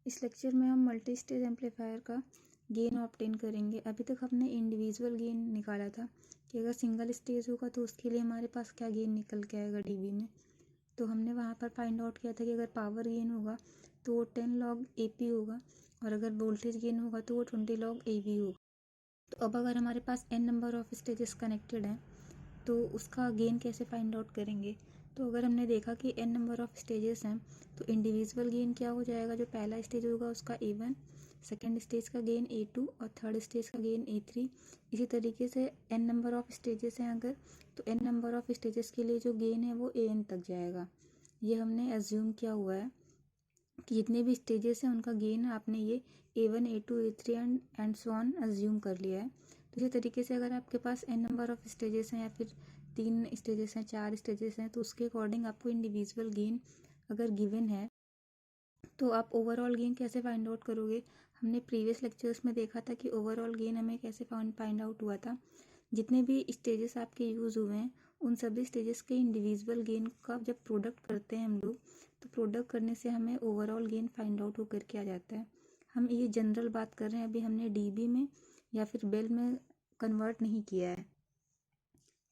इस लेक्चर में हम मल्टी स्टेज एम्पलीफायर का गेन ऑब्टेन करेंगे। अभी तक हमने इंडिविजुअल गेन निकाला था कि अगर सिंगल स्टेज होगा तो उसके लिए हमारे पास क्या गेन निकल के आएगा डीबी में। तो हमने वहाँ पर फाइंड आउट किया था कि अगर पावर गेन होगा तो वो 10 लॉग AP होगा और अगर वोल्टेज गेन होगा तो वो 20 लॉग AV होगा। तो अब अगर हमारे पास n number of stages connected हैं तो उसका गेन कैसे फाइंड आउट करेंगे। तो अगर हमने देखा कि n नंबर ऑफ स्टेजेस हैं तो इंडिविजुअल गेन क्या हो जाएगा, जो पहला स्टेज होगा उसका A1, सेकेंड स्टेज का गेन A2 और थर्ड स्टेज का गेन A3। इसी तरीके से n नंबर ऑफ स्टेजेस हैं अगर, तो n नंबर ऑफ स्टेजेस के लिए जो गेन है वो AN तक जाएगा। ये हमने एज्यूम किया हुआ है कि जितने भी स्टेजेस हैं उनका गेन आपने ये A1, A2, A3 and so on assume कर लिया है। तो इसी तरीके से अगर आपके पास n नंबर ऑफ स्टेजेस हैं या फिर 3 स्टेजेस हैं, 4 स्टेजेस हैं, तो उसके अकॉर्डिंग आपको इंडिविजुअल गेन अगर गिवन है तो आप ओवरऑल गेन कैसे फाइंड आउट करोगे। हमने प्रीवियस लेक्चर्स में देखा था कि ओवरऑल गेन हमें कैसे फाइंड आउट हुआ था। जितने भी स्टेजेस आपके यूज़ हुए हैं उन सभी स्टेजेस के इंडिविजुअल गेन का जब प्रोडक्ट करते हैं हम लोग, तो प्रोडक्ट करने से हमें ओवरऑल गेन फाइंड आउट होकर के आ जाता है। हम ये जनरल बात कर रहे हैं, अभी हमने डीबी में या फिर बेल में कन्वर्ट नहीं किया है।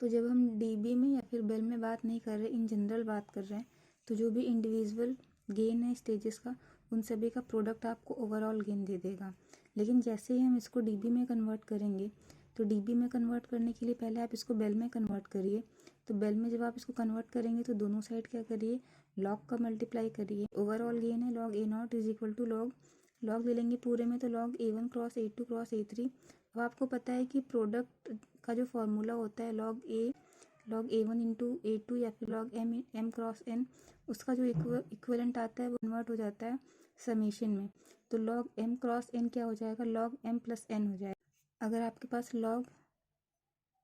तो जब हम डीबी में या फिर बेल में बात नहीं कर रहे, इन जनरल बात कर रहे हैं, तो जो भी इंडिविजुअल गेन है स्टेजेस का उन सभी का प्रोडक्ट आपको ओवरऑल गेन दे देगा। लेकिन जैसे ही हम इसको डीबी में कन्वर्ट करेंगे, तो डीबी में कन्वर्ट करने के लिए पहले आप इसको बेल में कन्वर्ट करिए। तो बेल में जब आप इसको कन्वर्ट करेंगे तो दोनों साइड क्या करिए, लॉग का मल्टीप्लाई करिए। ओवरऑल गेन है log A0 is equal to log ले लेंगे पूरे में, तो log A1 cross A2 cross A3। अब आपको पता है कि प्रोडक्ट का जो फॉर्मूला होता है लॉग A1 इंटू A2 या फिर लॉग M क्रॉस N, उसका जो इक्विवेलेंट आता है वो कन्वर्ट हो जाता है समेशन में। तो लॉग M क्रॉस N क्या हो जाएगा, लॉग M प्लस N हो जाएगा। अगर आपके पास लॉग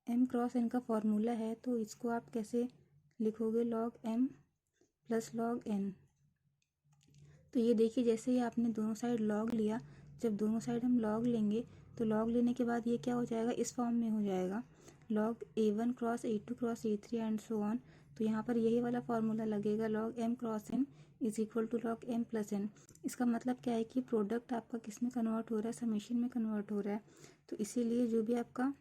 M क्रॉस N का फॉर्मूला है तो इसको आप कैसे लिखोगे, log M plus log N। तो ये देखिए, जैसे ही आपने दोनों साइड लॉग लिया, जब दोनों साइड हम लॉग लेंगे तो लॉग लेने के बाद ये क्या हो जाएगा, इस फॉर्म में हो जाएगा, log A1 cross A2 cross A3 and so on. तो यहाँ पर यही वाला फॉर्मूला लगेगा, log M cross N is equal to log M plus N। इसका मतलब क्या है कि प्रोडक्ट आपका किस में कन्वर्ट हो रहा है, समेशन में कन्वर्ट हो रहा है। तो इसीलिए जो भी आपका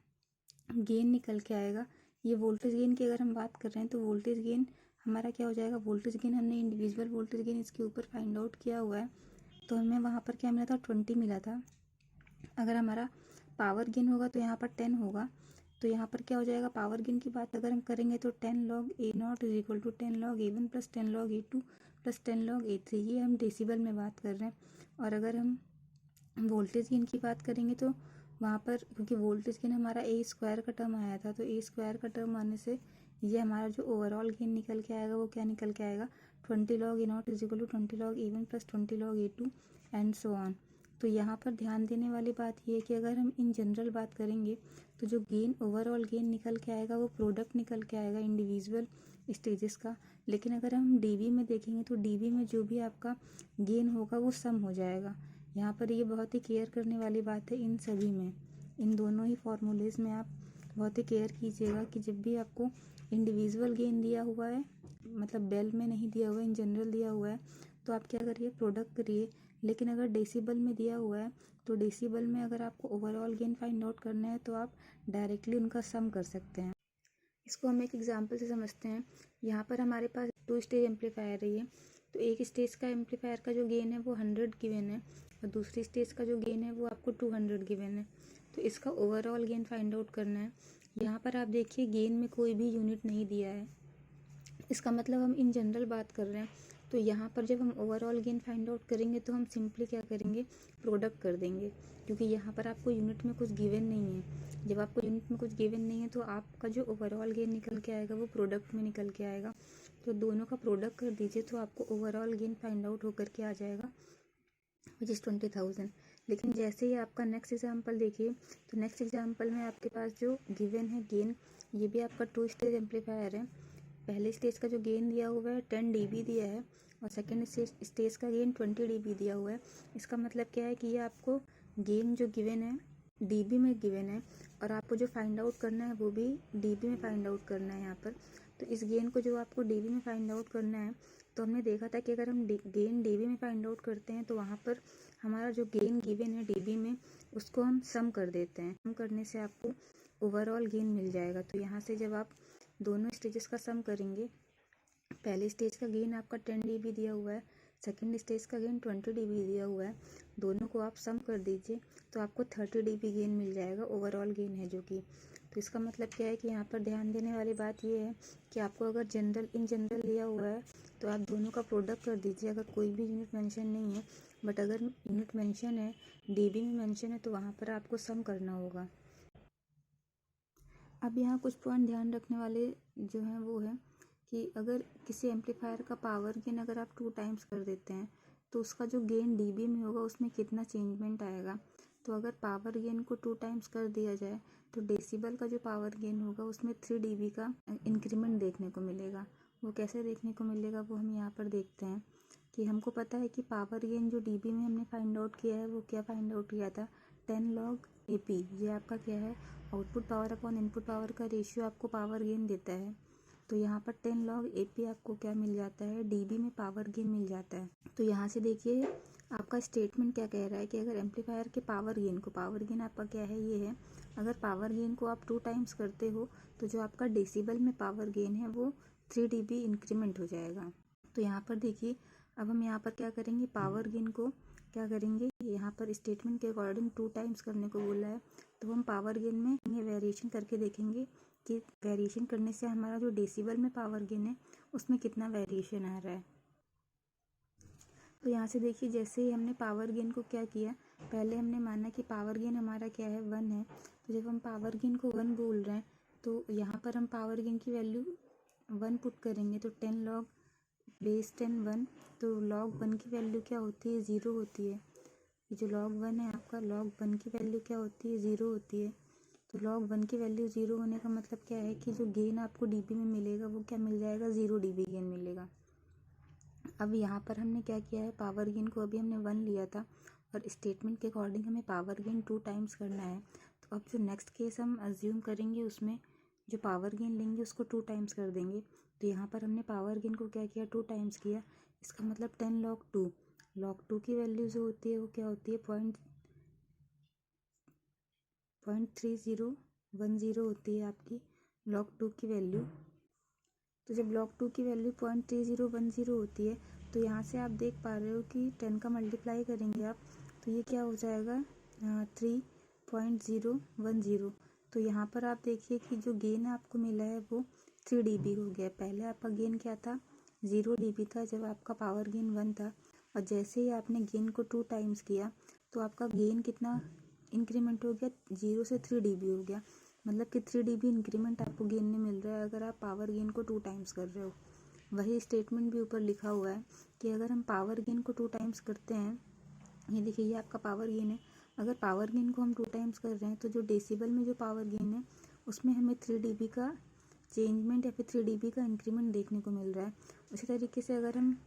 गेन निकल के आएगा, ये वोल्टेज गेन की अगर हम बात कर रहे हैं तो वोल्टेज गेन हमारा क्या हो जाएगा, वोल्टेज गेन हमने इंडिविजुअल वोल्टेज गेन इसके ऊपर फाइंड आउट किया हुआ है। तो हमें वहाँ पर क्या मिला था, 20 मिला था। अगर हमारा पावर गेन होगा तो यहाँ पर 10 होगा। तो यहाँ पर क्या हो जाएगा, पावर गेन की बात अगर हम करेंगे तो 10 log A0 is equal to 10 log A1 plus 10 log A2 plus 10 log A3। ये हम डेसिबल में बात कर रहे हैं। और अगर हम वोल्टेज गेन की बात करेंगे तो वहाँ पर, क्योंकि वोल्टेज गेन हमारा A स्क्वायर का टर्म आया था, तो A स्क्वायर का टर्म आने से ये हमारा जो ओवरऑल गेन निकल के आएगा वो क्या निकल के आएगा, 20 log A0 is equal to 20 log A1 plus 20 log A2 and so on. तो यहाँ पर ध्यान देने वाली बात ये है कि अगर हम इन जनरल बात करेंगे तो जो गेन ओवरऑल गेन निकल के आएगा वो प्रोडक्ट निकल के आएगा इंडिविजुअल स्टेजेस का। लेकिन अगर हम डीबी में देखेंगे तो डीबी में जो भी आपका गेन होगा वो सम हो जाएगा। यहाँ पर ये बहुत ही केयर करने वाली बात है, इन सभी में, इन दोनों ही फॉर्मूलेज़ में आप बहुत ही केयर कीजिएगा कि जब भी आपको इंडिविजुअल गेन दिया हुआ है, मतलब बेल में नहीं दिया हुआ है, इन जनरल दिया हुआ है, तो आप क्या करिए, प्रोडक्ट करिए। लेकिन अगर डेसिबल में दिया हुआ है तो डेसिबल में अगर आपको ओवरऑल गेन फाइंड आउट करना है तो आप डायरेक्टली उनका सम कर सकते हैं। इसको हम एक एग्जांपल से समझते हैं। यहाँ पर हमारे पास 2 स्टेज एम्पलीफायर है ये। तो एक स्टेज का एम्पलीफायर का जो गेन है वो 100 गिवन है और दूसरी स्टेज का जो गेन है वो आपको 200 गिवन है। तो इसका ओवरऑल गेन फाइंड आउट करना है। यहाँ पर आप देखिए गेन में कोई भी यूनिट नहीं दिया है, इसका मतलब हम इन जनरल बात कर रहे हैं। तो यहाँ पर जब हम ओवरऑल गेन फाइंड आउट करेंगे तो हम सिंपली क्या करेंगे, प्रोडक्ट कर देंगे, क्योंकि यहाँ पर आपको यूनिट में कुछ गिवन नहीं है। जब आपको यूनिट में कुछ गिवन नहीं है तो आपका जो ओवरऑल गेन निकल के आएगा वो प्रोडक्ट में निकल के आएगा। तो दोनों का प्रोडक्ट कर दीजिए तो आपको ओवरऑल गेन फाइंड आउट होकर के आ जाएगा, विच इज़ 20,000। लेकिन जैसे ही आपका नेक्स्ट एग्जाम्पल देखिए, तो नेक्स्ट एग्जाम्पल में आपके पास जो गिवन है गेन, ये भी आपका 2 स्टेज एम्पलीफायर है। पहले स्टेज का जो गेन दिया हुआ है 10 dB दिया है और सेकेंड स्टेज का गेन 20 dB दिया हुआ है। इसका मतलब क्या है कि ये आपको गेन जो गिवन है dB में गिवन है और आपको जो फाइंड आउट करना है वो भी dB में फाइंड आउट करना है यहाँ पर। तो इस गेन को जो आपको dB में फाइंड आउट करना है तो हमने देखा था कि अगर हम गेन डीबी में फाइंड आउट करते हैं तो वहाँ पर हमारा जो गेन गिवन है डीबी में उसको हम सम कर देते हैं। सम करने से आपको ओवरऑल गेन मिल जाएगा। तो यहाँ से जब आप दोनों स्टेजेस का सम करेंगे, पहले स्टेज का गेन आपका 10 dB दिया हुआ है, सेकंड स्टेज का गेन 20 dB दिया हुआ है, दोनों को आप सम कर दीजिए तो आपको 30 dB गेन मिल जाएगा, ओवरऑल गेन है जो कि। तो इसका मतलब क्या है कि यहाँ पर ध्यान देने वाली बात ये है कि आपको अगर इन जनरल लिया हुआ है तो आप दोनों का प्रोडक्ट कर दीजिए अगर कोई भी यूनिट मेंशन नहीं है। बट अगर यूनिट मेंशन है, डीबी में मेंशन है, तो वहाँ पर आपको सम करना होगा। अब यहाँ कुछ पॉइंट ध्यान रखने वाले जो हैं वो है कि अगर किसी एम्पलीफायर का पावर गेन अगर आप 2 टाइम्स कर देते हैं तो उसका जो गेन डीबी में होगा उसमें कितना चेंजमेंट आएगा। तो अगर पावर गेन को 2 टाइम्स कर दिया जाए तो डेसिबल का जो पावर गेन होगा उसमें 3 dB का इंक्रीमेंट देखने को मिलेगा। वो कैसे देखने को मिलेगा वो हम यहाँ पर देखते हैं कि हमको पता है कि पावर गेन जो डीबी में हमने फाइंड आउट किया है वो क्या फाइंड आउट किया था, 10 log AP। ये आपका क्या है, output power upon input power का रेशियो आपको पावर गेन देता है। तो यहाँ पर 10 log AP आपको क्या मिल जाता है, डीबी में पावर गेन मिल जाता है। तो यहाँ से देखिए आपका स्टेटमेंट क्या कह रहा है कि अगर एम्पलीफायर के पावर गेन आपका क्या है, ये है अगर पावर गेन को आप 2 टाइम्स करते हो तो जो आपका डेसिबल में पावर गेन है वो 3 dB इंक्रीमेंट हो जाएगा। तो यहाँ पर देखिए अब हम यहाँ पर क्या करेंगे, पावर गेन को क्या करेंगे, यहाँ पर स्टेटमेंट के अकॉर्डिंग 2 टाइम्स करने को बोला है तो हम पावर गेन में ये वेरिएशन करके देखेंगे कि वेरिएशन करने से हमारा जो डेसिबल में पावर गेन है उसमें कितना वेरिएशन आ रहा है। तो यहाँ से देखिए जैसे ही हमने पावर गेन को क्या किया, पहले हमने माना कि पावर गेन हमारा क्या है, 1 है। तो जब हम पावर गेन को 1 बोल रहे हैं तो यहाँ पर हम पावर गेन की वैल्यू 1 पुट करेंगे तो 10 log बेस 10 1। तो log 1 की वैल्यू क्या होती है, 0 होती है। ये जो log 1 है आपका, log 1 की वैल्यू क्या होती है, 0 होती है। तो log 1 की वैल्यू 0 होने का मतलब क्या है कि जो गेन आपको डीबी में मिलेगा वो क्या मिल जाएगा, 0 dB गेन मिलेगा। अब यहाँ पर हमने क्या किया है, पावर गेन को अभी हमने 1 लिया था और स्टेटमेंट के अकॉर्डिंग हमें पावर गेन 2 टाइम्स करना है। तो अब जो नेक्स्ट केस हम अज्यूम करेंगे उसमें जो पावर गेन लेंगे उसको 2 टाइम्स कर देंगे। तो यहाँ पर हमने पावर गेन को क्या किया, 2 टाइम्स किया। इसका मतलब 10 log 2, log 2 की वैल्यू जो होती है वो क्या होती है, 0.3010 होती है आपकी log 2 की वैल्यू। तो जब log 2 की वैल्यू 0.3010 होती है तो यहाँ से आप देख पा रहे हो कि 10 का मल्टीप्लाई करेंगे आप तो ये क्या हो जाएगा, 3.010। तो यहाँ पर आप देखिए कि जो गेन आपको मिला है वो 3 dB हो गया। पहले आपका गेन क्या था, 0 dB था जब आपका पावर गेन 1 था, और जैसे ही आपने गेन को 2 टाइम्स किया तो आपका गेन कितना इंक्रीमेंट हो गया, 0 से 3 dB हो गया। मतलब कि 3 dB इंक्रीमेंट आपको गेन में मिल रहा है अगर आप पावर गेन को 2 टाइम्स कर रहे हो। वही स्टेटमेंट भी ऊपर लिखा हुआ है कि अगर हम पावर गेन को 2 टाइम्स करते हैं, ये देखिए ये आपका पावर गेन है, अगर पावर गेन को हम 2 टाइम्स कर रहे हैं तो जो डेसिबल में जो पावर गेन है उसमें हमें 3 dB का चेंजमेंट या फिर 3 dB का इंक्रीमेंट देखने को मिल रहा है। उसी तरीके से अगर हम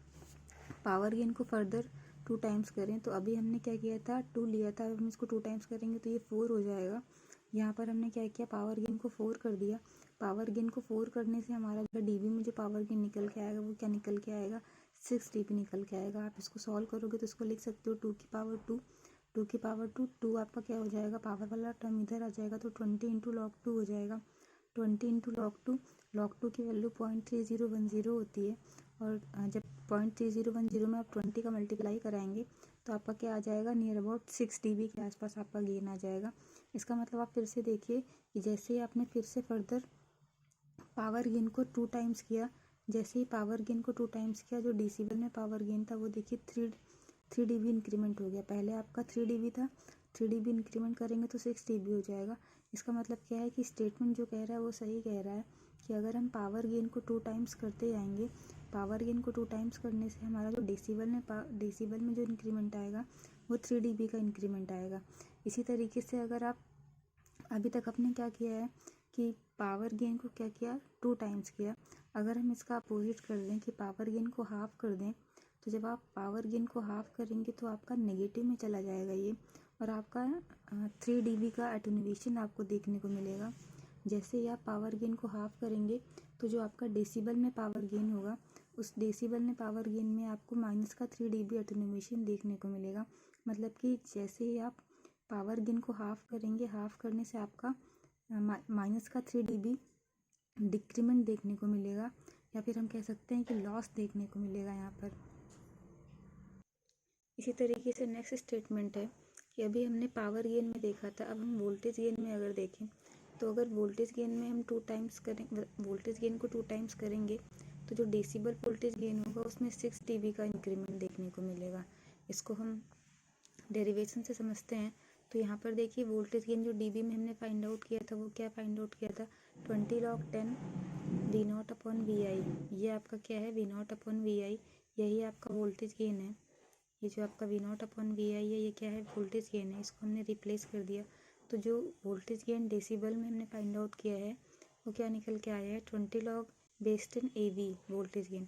पावर गेन को फर्दर 2 टाइम्स करें तो अभी हमने क्या किया था, 2 लिया था, अब हम इसको 2 टाइम्स करेंगे तो ये 4 हो जाएगा। यहाँ पर हमने क्या किया, पावर गेन को 4 कर दिया। पावर गेन को 4 करने से हमारा जो डीबी में जो पावर गेन निकल के आएगा वो क्या निकल के आएगा, 6 dB निकल के आएगा। आप इसको सॉल्व करोगे तो इसको लिख सकते हो 2 की पावर 2, 2 की पावर 2, 2 आपका क्या हो जाएगा, पावर वाला टर्म इधर आ जाएगा तो 20 इंटू log 2 हो जाएगा। 20 इंटू log 2 की वैल्यू 0.3010 होती है। और जब 0.3010 में आप 20 का मल्टीप्लाई कराएंगे तो आपका क्या आ जाएगा, नियर अबाउट 6 dB के आसपास आपका गेन आ जाएगा। इसका मतलब आप फिर से देखिए कि जैसे ही आपने फिर से फर्दर पावर गेन को 2 टाइम्स किया, जैसे ही पावर गेन को 2 टाइम्स किया, जो डेसिबल में पावर गेन था वो देखिए 3 dB इंक्रीमेंट हो गया। पहले आपका 3 dB था, 3 dB इंक्रीमेंट करेंगे तो 6 dB हो जाएगा। इसका मतलब क्या है कि स्टेटमेंट जो कह रहा है वो सही कह रहा है कि अगर हम पावर गेन को 2 टाइम्स करते जाएंगे, पावर गेन को 2 टाइम्स करने से हमारा जो डेसिबल में जो इंक्रीमेंट आएगा वो 3 dB का इंक्रीमेंट आएगा। इसी तरीके से अगर आप अभी तक आपने क्या किया है कि पावर गेन को क्या किया, 2 टाइम्स किया। अगर हम इसका अपोजिट कर दें कि पावर गेन को हाफ कर दें तो जब आप पावर गेन को हाफ करेंगे तो आपका नेगेटिव में चला जाएगा ये, और आपका 3 dB का एटेन्यूएशन आपको देखने को मिलेगा। जैसे ही आप पावर गेन को हाफ करेंगे तो जो आपका डेसिबल में पावर गेन होगा उस डेसिबल में पावर गेन में आपको माइनस का 3 dB अटेन्यूएशन देखने को मिलेगा। मतलब कि जैसे ही आप पावर गेन को हाफ करेंगे, हाफ करने से आपका माइनस का 3 dB डिक्रीमेंट देखने को मिलेगा, या फिर हम कह सकते हैं कि लॉस देखने को मिलेगा यहाँ पर। इसी तरीके से नेक्स्ट स्टेटमेंट है कि अभी हमने पावर गेन में देखा था, अब हम वोल्टेज गेन में अगर देखें तो अगर वोल्टेज गेन में हम 2 टाइम्स करें, वोल्टेज गेन को 2 टाइम्स करेंगे तो जो डेसिबल वोल्टेज गेन होगा उसमें 6 dB का इंक्रीमेंट देखने को मिलेगा। इसको हम डेरिवेशन से समझते हैं। तो यहाँ पर देखिए वोल्टेज गेन जो dB में हमने फाइंड आउट किया था वो क्या फाइंड आउट किया था, 20 log 10 V0 अपॉन VI। ये आपका क्या है, V0 अपॉन VI, यही आपका वोल्टेज गेन है। ये जो आपका V0 अपॉन VI है ये क्या है, वोल्टेज गेन है। इसको हमने रिप्लेस कर दिया तो जो वोल्टेज गेन डेसिबल में हमने फाइंड आउट किया है वो क्या निकल के आया है, 20 log base 10 AV voltage gain.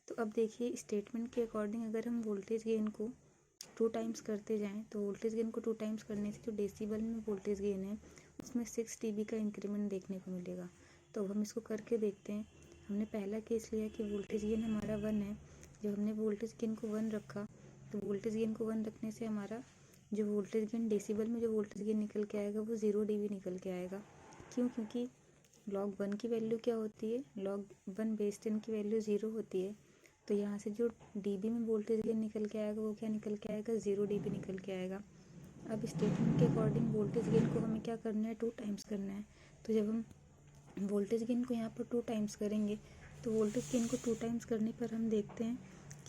तो अब देखिए स्टेटमेंट के अकॉर्डिंग अगर हम वोल्टेज गेन को 2 टाइम्स करते जाएं तो वोल्टेज गेन को 2 टाइम्स करने से जो डेसिबल में वोल्टेज गेन है उसमें 6 dB का इंक्रीमेंट देखने को मिलेगा। तो अब हम इसको करके देखते हैं। हमने पहला केस लिया कि वोल्टेज गेन हमारा 1 है। जब हमने वोल्टेज गेन को 1 रखा तो वोल्टेज गेन को 1 रखने से हमारा जो वोल्टेज गेन डेसिबल में जो वोल्टेज गेन निकल के आएगा वो 0 dB निकल के आएगा। क्यों, क्योंकि log 1 की वैल्यू क्या होती है, log 1 बेस 10 की वैल्यू 0 होती है। तो यहाँ से जो dB में वोल्टेज गेन निकल के आएगा वो क्या निकल के आएगा, 0 dB निकल के आएगा। अब स्टेटमेंट के अकॉर्डिंग वोल्टेज गेन को हमें क्या करना है, 2 टाइम्स करना है। तो जब हम वोल्टेज गेन को यहाँ पर 2 टाइम्स करेंगे तो वोल्टेज गेन को 2 टाइम्स करने पर हम देखते हैं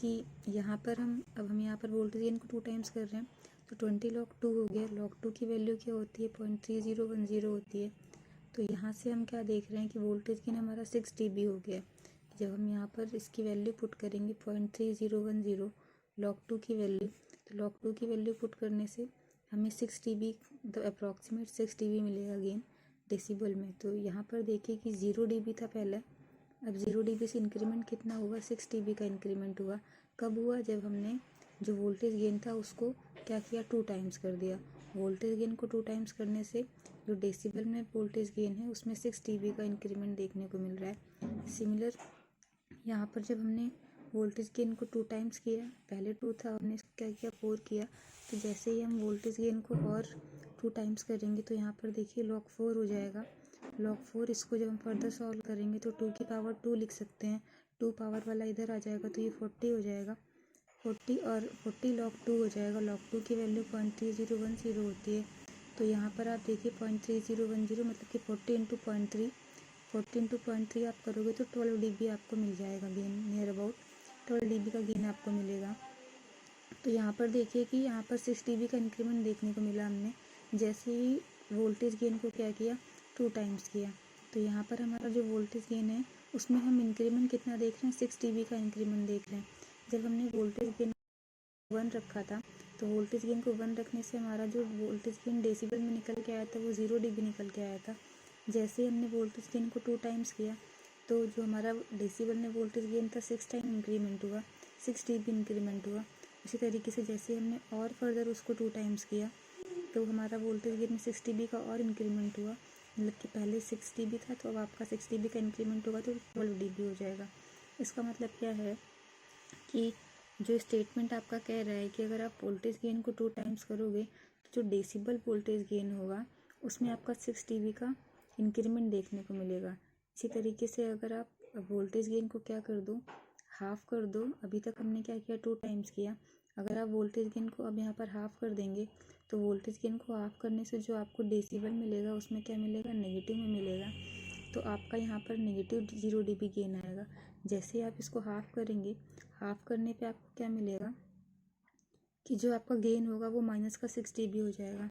कि यहाँ पर हम यहाँ पर वोल्टेज गेन को 2 टाइम्स कर रहे हैं तो 20 log 2 हो गया। log 2 की वैल्यू क्या होती है, 0.3010 होती है। तो यहाँ से हम क्या देख रहे हैं कि वोल्टेज गेन हमारा 6 dB हो गया। जब हम यहाँ पर इसकी वैल्यू पुट करेंगे 0.3010 log 2 की वैल्यू, तो log 2 की वैल्यू पुट करने से हमें 6 dB मतलब अप्रॉक्सीमेट 6 dB मिलेगा गेन डेसिबल में। तो यहाँ पर देखिए कि 0 dB था पहले, अब 0 dB से इंक्रीमेंट कितना हुआ, 6 dB का इंक्रीमेंट हुआ। कब हुआ, जब हमने जो वोल्टेज गेन था उसको क्या किया, 2 टाइम्स कर दिया। वोल्टेज गेन को 2 टाइम्स करने से जो डेसिबल में वोल्टेज गेन है उसमें 6 dB का इंक्रीमेंट देखने को मिल रहा है। सिमिलर यहाँ पर जब हमने वोल्टेज गेन को 2 टाइम्स किया, पहले 2 था, हमने क्या किया 4 किया। तो जैसे ही हम वोल्टेज गेन को और 2 टाइम्स करेंगे तो यहाँ पर देखिए log 4 हो जाएगा। log 4 इसको जब हम फर्दर सॉल्व करेंगे तो 2 की पावर 2 लिख सकते हैं, 2 पावर वाला इधर आ जाएगा तो ये 40 हो जाएगा। 40 और 40 log 2 हो जाएगा। log 2 की वैल्यू 0.3010 होती है। तो यहाँ पर आप देखिए 0.3010 मतलब कि 40 इंटू 0.3, 40 इंटू 0.3 आप करोगे तो 12 dB आपको मिल जाएगा गेन, नियर अबाउट 12 dB का गेन आपको मिलेगा। तो यहाँ पर देखिए कि यहाँ पर 6 dB का इंक्रीमेंट देखने को मिला हमने जैसे ही वोल्टेज गेन को क्या किया, 2 टाइम्स किया। तो यहाँ पर हमारा जो वोल्टेज गेन है उसमें हम इंक्रीमेंट कितना देख रहे हैं, 6 dB का इंक्रीमेंट देख रहे हैं। जब हमने वोल्टेज गेन 1 रखा था तो वोल्टेज गेन को 1 रखने से हमारा जो वोल्टेज गेन डेसिबल में निकल के आया था वो 0 dB निकल के आया था। जैसे ही हमने वोल्टेज गेन को 2 टाइम्स किया तो जो हमारा डेसिबल में वोल्टेज गेन था 6 टाइम इंक्रीमेंट हुआ, 6 dB इंक्रीमेंट हुआ। उसी तरीके से जैसे हमने और फर्दर उसको 2 टाइम्स किया तो हमारा वोल्टेज गेन में 6 dB का और इंक्रीमेंट हुआ। मतलब कि पहले 6 dB था तो अब आपका 6 dB का इंक्रीमेंट होगा तो 12 dB हो जाएगा। इसका मतलब क्या है कि जो स्टेटमेंट आपका कह रहा है कि अगर आप वोल्टेज गेन को 2 टाइम्स करोगे तो जो डेसिबल वोल्टेज गेन होगा उसमें आपका 6 dB का इंक्रीमेंट देखने को मिलेगा। इसी तरीके से अगर आप वोल्टेज गेन को क्या कर दो, हाफ कर दो, अभी तक हमने क्या किया 2 टाइम्स किया, अगर आप वोल्टेज गेन को अब यहाँ पर हाफ कर देंगे तो वोल्टेज गेन को हाफ करने से जो आपको डेसिबल मिलेगा उसमें क्या मिलेगा, नेगेटिव में मिलेगा। तो आपका यहाँ पर नेगेटिव 0 dB गेन आएगा। जैसे आप इसको हाफ करेंगे, हाफ करने पे आपको क्या मिलेगा कि जो आपका गेन होगा वो माइनस का 6 dB हो जाएगा,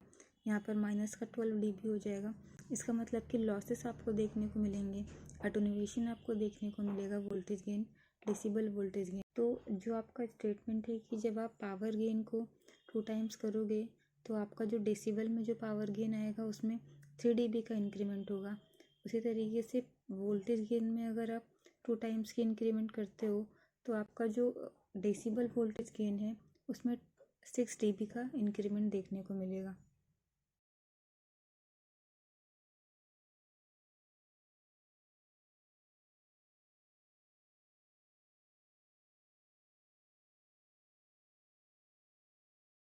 यहाँ पर माइनस का 12 dB हो जाएगा। इसका मतलब कि लॉसेस आपको देखने को मिलेंगे, अटेन्यूएशन आपको देखने को मिलेगा voltage gain, decibel voltage gain. तो जो आपका स्टेटमेंट है कि जब आप पावर गेन को 2 टाइम्स करोगे तो आपका जो डेसिबल में जो पावर गेन आएगा उसमें 3 dB का इंक्रीमेंट होगा। उसी तरीके से वोल्टेज गेन में अगर आप 2 टाइम्स की इंक्रीमेंट करते हो तो आपका जो डेसिबल वोल्टेज गेन है उसमें 6 dB का इंक्रीमेंट देखने को मिलेगा।